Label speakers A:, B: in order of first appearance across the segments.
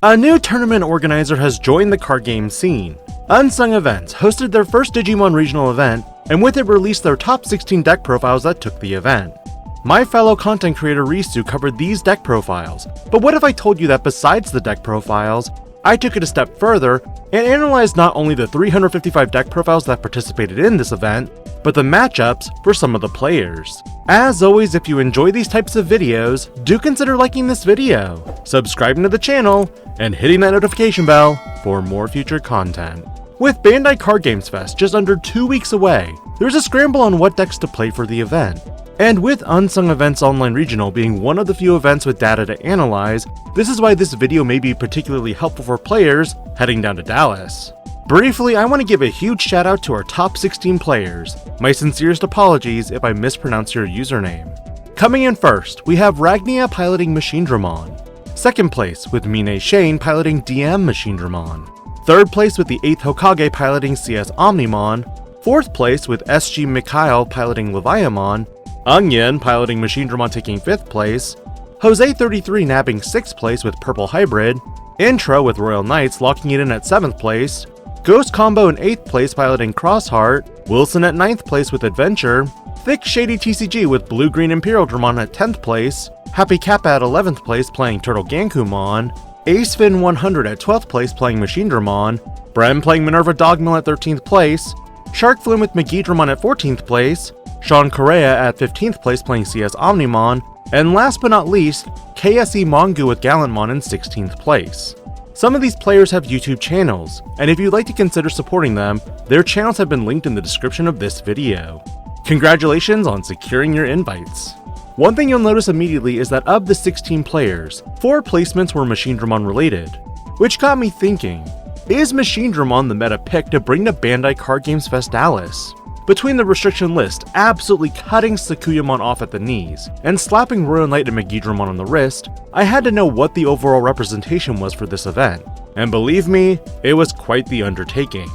A: A new tournament organizer has joined the card game scene. Unsung Events hosted their first Digimon regional event, and with it released their top 16 deck profiles that took the event. My fellow content creator Risu covered these deck profiles, but what if I told you that besides the deck profiles, I took it a step further and analyzed not only the 355 deck profiles that participated in this event, but the matchups for some of the players. As always, if you enjoy these types of videos, do consider liking this video, subscribing to the channel, and hitting that notification bell for more future content. With Bandai Card Games Fest just under 2 weeks away, there's a scramble on what decks to play for the event. And with Unsung Events Online Regional being one of the few events with data to analyze, this is why this video may be particularly helpful for players heading down to Dallas. Briefly, I want to give a huge shout out to our top 16 players. My sincerest apologies if I mispronounce your username. Coming in first, we have Ragnia piloting Machinedramon. Second place with Mine Shane piloting DM Machinedramon. Third place with the 8th Hokage piloting CS Omnimon. Fourth place with SG Mikhail piloting Leviamon. Onion piloting Machinedramon taking 5th place. Jose33 nabbing 6th place with Purple Hybrid. Intro with Royal Knights locking it in at 7th place. Ghost Combo in 8th place piloting Crossheart. Wilson at 9th place with Adventure. Thick Shady TCG with Blue Green Imperial Dramon at 10th place. Happy Kappa at 11th place playing Turtle Gankumon. Acefin 100 at 12th place playing Machinedramon. Bren playing Minerva Dogmill at 13th place. Sharkflynn with megidramon at 14th place. Sean Correa at 15th place playing CS Omnimon. And last but not least, KSE Mongu with Gallantmon in 16th place. Some of these players have YouTube channels, and if you'd like to consider supporting them, their channels have been linked in the description of this video. Congratulations on securing your invites. One thing you'll notice immediately is that of the 16 players, 4 placements were Machinedramon related, which got me thinking, is Machinedramon the meta pick to bring to Bandai Card Games Fest Dallas? Between the restriction list absolutely cutting Sakuyamon off at the knees, and slapping Royal Knight and Megidramon on the wrist, I had to know what the overall representation was for this event, and believe me, it was quite the undertaking.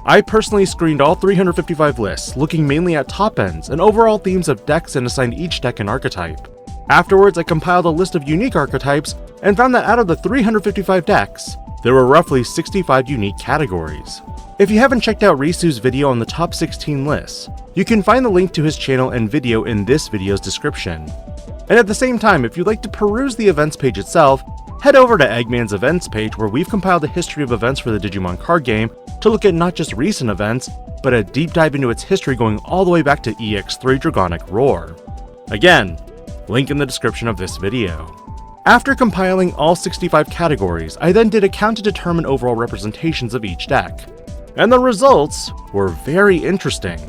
A: I personally screened all 355 lists, looking mainly at top ends and overall themes of decks and assigned each deck an archetype. Afterwards, I compiled a list of unique archetypes and found that out of the 355 decks, there were roughly 65 unique categories. If you haven't checked out Risu's video on the top 16 lists, you can find the link to his channel and video in this video's description. And at the same time, if you'd like to peruse the events page itself, head over to Eggman's events page where we've compiled a history of events for the Digimon card game to look at not just recent events, but a deep dive into its history going all the way back to EX3 Dragonic Roar. Again, link in the description of this video. After compiling all 65 categories, I then did a count to determine overall representations of each deck. And the results were very interesting.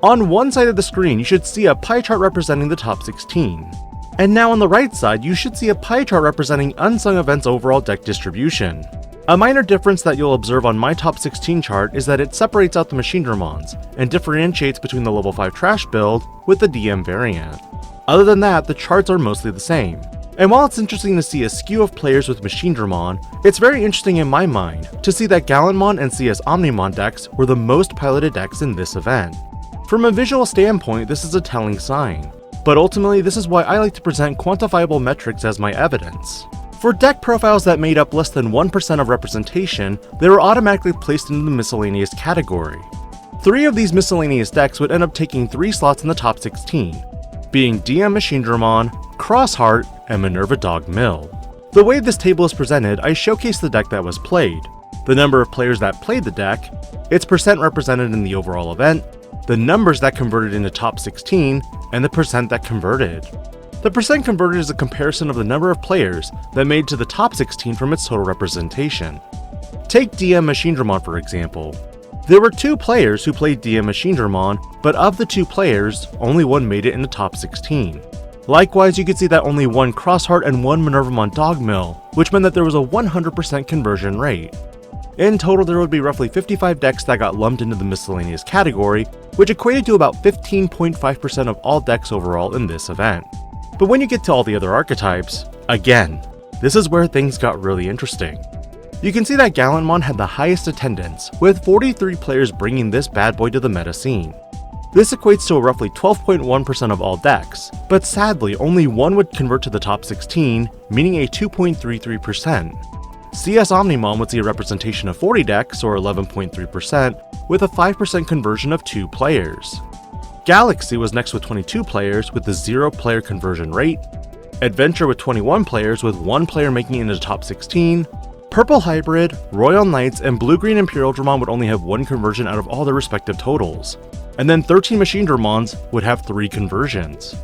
A: On one side of the screen, you should see a pie chart representing the top 16. And now on the right side, you should see a pie chart representing Unsung Events' overall deck distribution. A minor difference that you'll observe on my top 16 chart is that it separates out the Machinedramons and differentiates between the level 5 trash build with the DM variant. Other than that, the charts are mostly the same. And while it's interesting to see a skew of players with Machinedramon, it's very interesting in my mind to see that Gallantmon and CS Omnimon decks were the most piloted decks in this event. From a visual standpoint, this is a telling sign, but ultimately this is why I like to present quantifiable metrics as my evidence. For deck profiles that made up less than 1% of representation, they were automatically placed into the miscellaneous category. 3 of these miscellaneous decks would end up taking 3 slots in the top 16, being DM Machinedramon, Crossheart, and Minerva Dogmill. The way this table is presented, I showcase the deck that was played, the number of players that played the deck, its percent represented in the overall event, the numbers that converted into top 16, and the percent that converted. The percent converted is a comparison of the number of players that made to the top 16 from its total representation. Take DM Machinedramon for example. There were 2 players who played DM Machinedramon, but of the 2 players, only one made it in the top 16. Likewise, you could see that only 1 Crossheart and 1 Minervamon Dogmill, which meant that there was a 100% conversion rate. In total, there would be roughly 55 decks that got lumped into the miscellaneous category, which equated to about 15.5% of all decks overall in this event. But when you get to all the other archetypes, again, this is where things got really interesting. You can see that Gallantmon had the highest attendance, with 43 players bringing this bad boy to the meta scene. This equates to a roughly 12.1% of all decks, but sadly only one would convert to the top 16, meaning a 2.33%. CS Omnimon would see a representation of 40 decks, or 11.3%, with a 5% conversion of 2 players. Galaxy was next with 22 players with a 0-player conversion rate, Adventure with 21 players with 1 player making it into the top 16, Purple Hybrid, Royal Knights, and Blue-Green Imperialdramon would only have 1 conversion out of all their respective totals, and then 13 Machinedramons would have 3 conversions.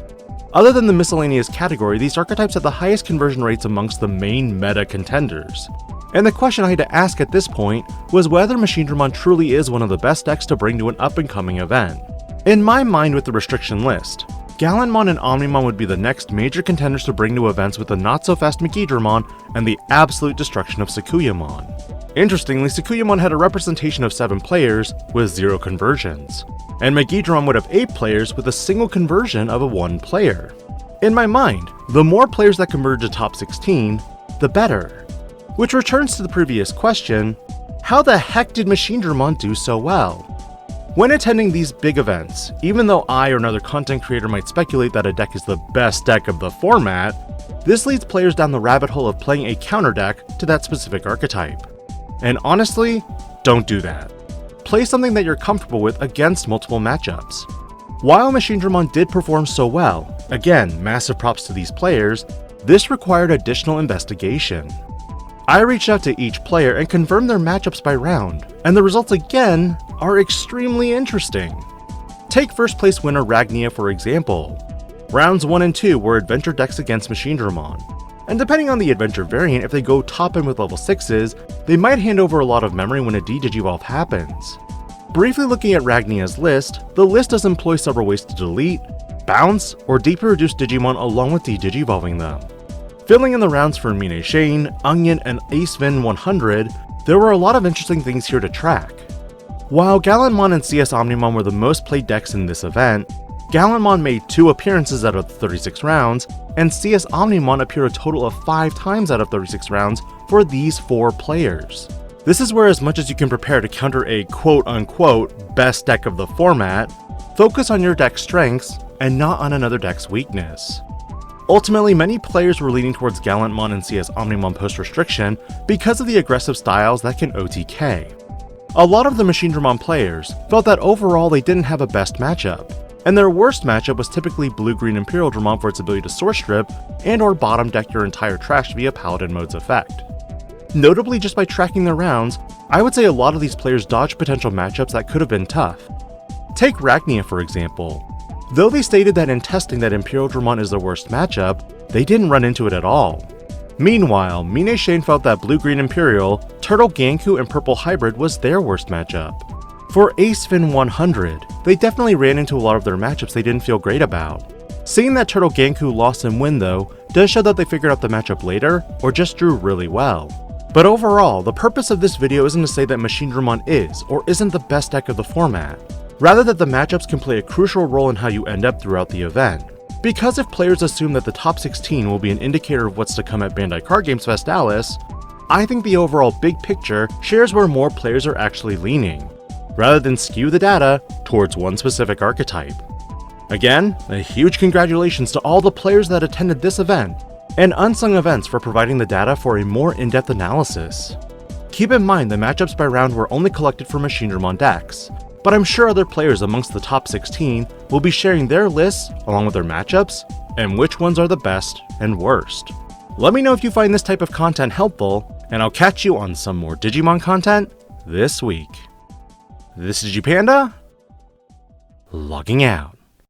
A: Other than the miscellaneous category, these archetypes had the highest conversion rates amongst the main meta contenders. And the question I had to ask at this point was whether Machinedramon truly is one of the best decks to bring to an up-and-coming event. In my mind, with the restriction list, Gallantmon and Omnimon would be the next major contenders to bring to events with the not-so-fast Megidramon and the absolute destruction of Sakuyamon. Interestingly, Sakuyamon had a representation of 7 players with 0 conversions, and Megidramon would have 8 players with a single conversion of a 1 player. In my mind, the more players that converge to top 16, the better. Which returns to the previous question, how the heck did Machinedramon do so well? When attending these big events, even though I or another content creator might speculate that a deck is the best deck of the format, this leads players down the rabbit hole of playing a counter deck to that specific archetype. And honestly, don't do that. Play something that you're comfortable with against multiple matchups. While Machinedramon did perform so well, again, massive props to these players, this required additional investigation. I reached out to each player and confirmed their matchups by round, and the results again are extremely interesting. Take first place winner Ragnia for example. Rounds 1 and 2 were adventure decks against Machinedramon, and depending on the adventure variant, if they go top end with level 6s, they might hand over a lot of memory when a D-Digivolve happens. Briefly looking at Ragnia's list, the list does employ several ways to delete, bounce, or deeply reduce Digimon along with D-Digivolving them. Filling in the rounds for Mine Shane, Onion, and Acevin 100, there were a lot of interesting things here to track. While Gallantmon and CS Omnimon were the most played decks in this event, Gallantmon made 2 appearances out of the 36 rounds, and CS Omnimon appeared a total of 5 times out of 36 rounds for these 4 players. This is where, as much as you can prepare to counter a quote-unquote best deck of the format, focus on your deck's strengths and not on another deck's weakness. Ultimately, many players were leaning towards Gallantmon and CS Omnimon post-restriction because of the aggressive styles that can OTK. A lot of the Machinedramon players felt that overall they didn't have a best matchup, and their worst matchup was typically Blue-Green Imperialdramon for its ability to source strip and or bottom deck your entire trash via Paladin mode's effect. Notably, just by tracking their rounds, I would say a lot of these players dodged potential matchups that could have been tough. Take Ragnia for example. Though they stated that in testing that Imperialdramon is their worst matchup, they didn't run into it at all. Meanwhile, Mine Shane felt that Blue-Green Imperial, Turtle Ganku, and Purple Hybrid was their worst matchup. For Acevin 100, they definitely ran into a lot of their matchups they didn't feel great about. Seeing that Turtle Ganku lost and win though, does show that they figured out the matchup later, or just drew really well. But overall, the purpose of this video isn't to say that Machinedramon is or isn't the best deck of the format. Rather that the matchups can play a crucial role in how you end up throughout the event. Because if players assume that the top 16 will be an indicator of what's to come at Bandai Card Games Festalis, I think the overall big picture shares where more players are actually leaning, rather than skew the data towards one specific archetype. Again, a huge congratulations to all the players that attended this event, and Unsung Events for providing the data for a more in-depth analysis. Keep in mind the matchups by round were only collected for Machinedramon decks, but I'm sure other players amongst the top 16 will be sharing their lists along with their matchups, and which ones are the best and worst. Let me know if you find this type of content helpful, and I'll catch you on some more Digimon content this week. This is DIGI-PANDA, logging out.